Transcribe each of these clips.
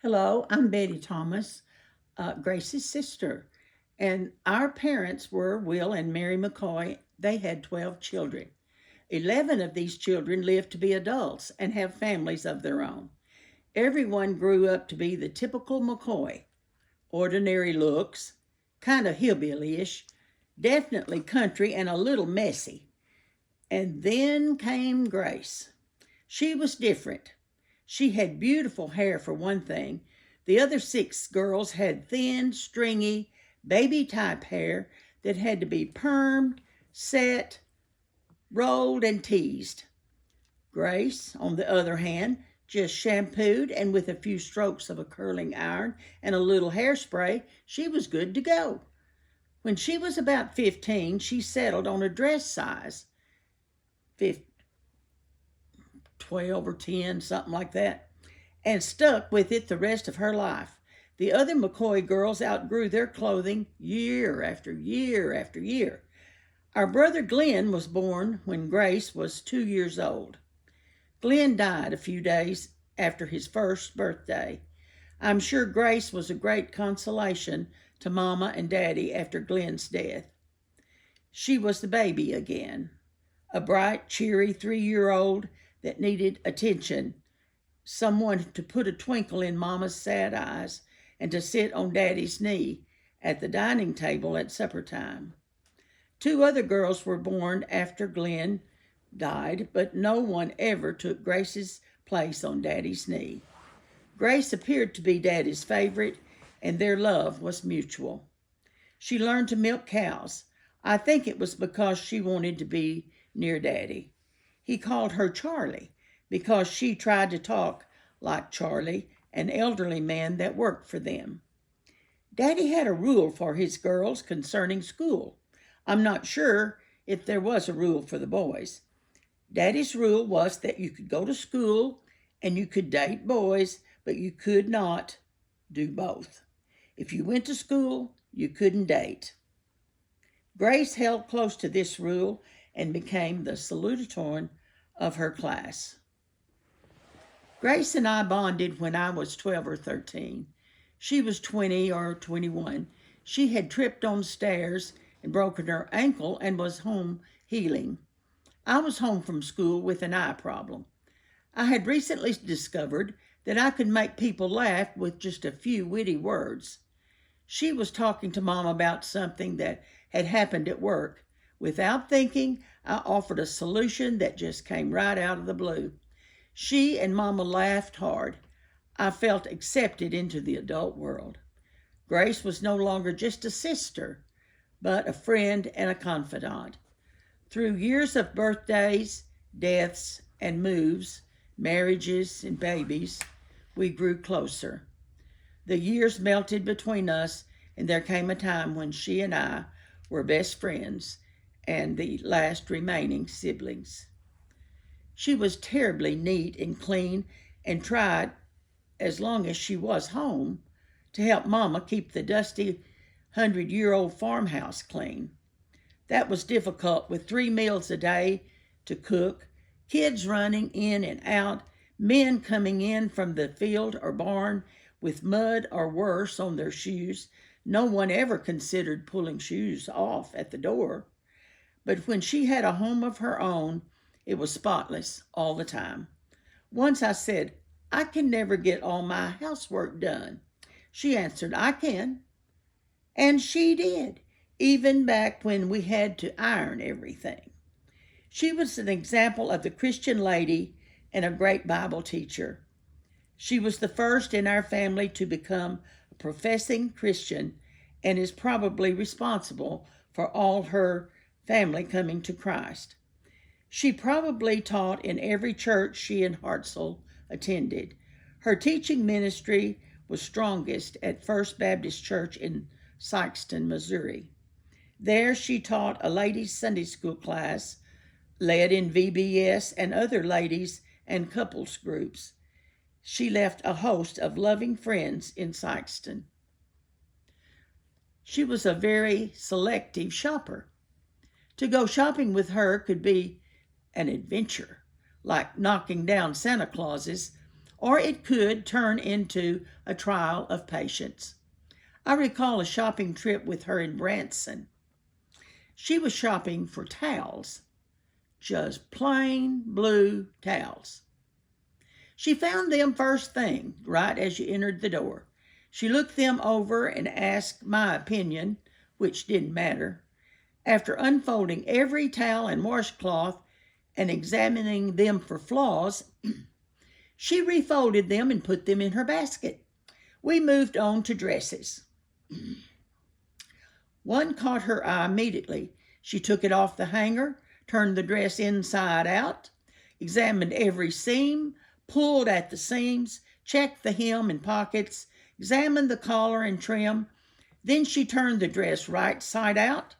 Hello, I'm Betty Thomas, Grace's sister. And our parents were Will and Mary McCoy. They had 12 children. 11 of these children lived to be adults and have families of their own. Everyone grew up to be the typical McCoy: ordinary looks, kind of hillbilly-ish, definitely country, and a little messy. And then came Grace. She was different. She had beautiful hair, for one thing. The other six girls had thin, stringy, baby type hair that had to be permed, set, rolled, and teased. Grace, on the other hand, just shampooed, and with a few strokes of a curling iron and a little hairspray, she was good to go. When she was about 15, she settled on a dress size, 12 or 10, something like that, and stuck with it the rest of her life. The other McCoy girls outgrew their clothing year after year after year. Our brother Glenn was born when Grace was 2 years old. Glenn died a few days after his first birthday. I'm sure Grace was a great consolation to Mama and Daddy after Glenn's death. She was the baby again, a bright, cheery 3-year-old that needed attention, someone to put a twinkle in Mama's sad eyes and to sit on Daddy's knee at the dining table at supper time. 2 other girls were born after Glenn died, but no one ever took Grace's place on Daddy's knee. Grace appeared to be Daddy's favorite, and their love was mutual. She learned to milk cows. I think it was because she wanted to be near Daddy. He called her Charlie because she tried to talk like Charlie, an elderly man that worked for them. Daddy had a rule for his girls concerning school. I'm not sure if there was a rule for the boys. Daddy's rule was that you could go to school and you could date boys, but you could not do both. If you went to school, you couldn't date. Grace held close to this rule and became the salutatorian of her class. Grace and I bonded when I was 12 or 13. She was 20 or 21. She had tripped on stairs and broken her ankle and was home healing. I was home from school with an eye problem. I had recently discovered that I could make people laugh with just a few witty words. She was talking to Mom about something that had happened at work. Without thinking, I offered a solution that just came right out of the blue. She and Mama laughed hard. I felt accepted into the adult world. Grace was no longer just a sister, but a friend and a confidant. Through years of birthdays, deaths, and moves, marriages, and babies, we grew closer. The years melted between us, and there came a time when she and I were best friends and the last remaining siblings. She was terribly neat and clean and tried, as long as she was home, to help Mama keep the dusty 100-year-old farmhouse clean. That was difficult with 3 meals a day to cook, kids running in and out, men coming in from the field or barn with mud or worse on their shoes. No one ever considered pulling shoes off at the door. But when she had a home of her own, it was spotless all the time. Once I said, "I can never get all my housework done." She answered, "I can." And she did, even back when we had to iron everything. She was an example of the Christian lady and a great Bible teacher. She was the first in our family to become a professing Christian and is probably responsible for all her family coming to Christ. She probably taught in every church she and Hartzell attended. Her teaching ministry was strongest at First Baptist Church in Sikeston, Missouri. There she taught a ladies' Sunday school class, led in VBS and other ladies and couples groups. She left a host of loving friends in Sikeston. She was a very selective shopper. To go shopping with her could be an adventure, like knocking down Santa Clauses or it could turn into a trial of patience. I recall a shopping trip with her in Branson. She was shopping for towels, just plain blue towels. She found them first thing, right as you entered the door. She looked them over and asked my opinion, which didn't matter. After unfolding every towel and washcloth and examining them for flaws, she refolded them and put them in her basket. We moved on to dresses. One caught her eye immediately. She took it off the hanger, turned the dress inside out, examined every seam, pulled at the seams, checked the hem and pockets, examined the collar and trim. Then she turned the dress right side out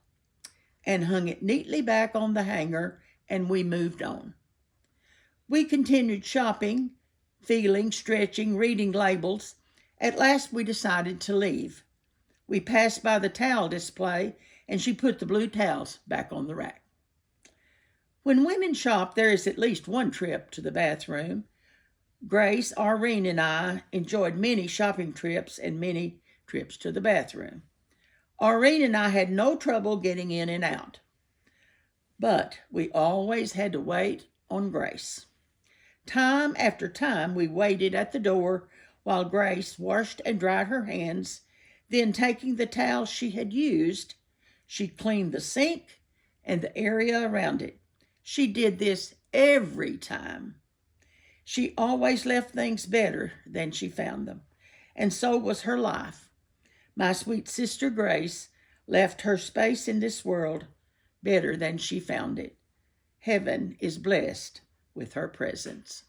and hung it neatly back on the hanger, and we moved on. We continued shopping, feeling, stretching, reading labels. At last we decided to leave. We passed by the towel display, and she put the blue towels back on the rack. When women shop, there is at least one trip to the bathroom. Grace, Irene, and I enjoyed many shopping trips and many trips to the bathroom. Irene and I had no trouble getting in and out, but we always had to wait on Grace. Time after time, we waited at the door while Grace washed and dried her hands. Then, taking the towel she had used, she cleaned the sink and the area around it. She did this every time. She always left things better than she found them, and so was her life. My sweet sister Grace left her space in this world better than she found it. Heaven is blessed with her presence.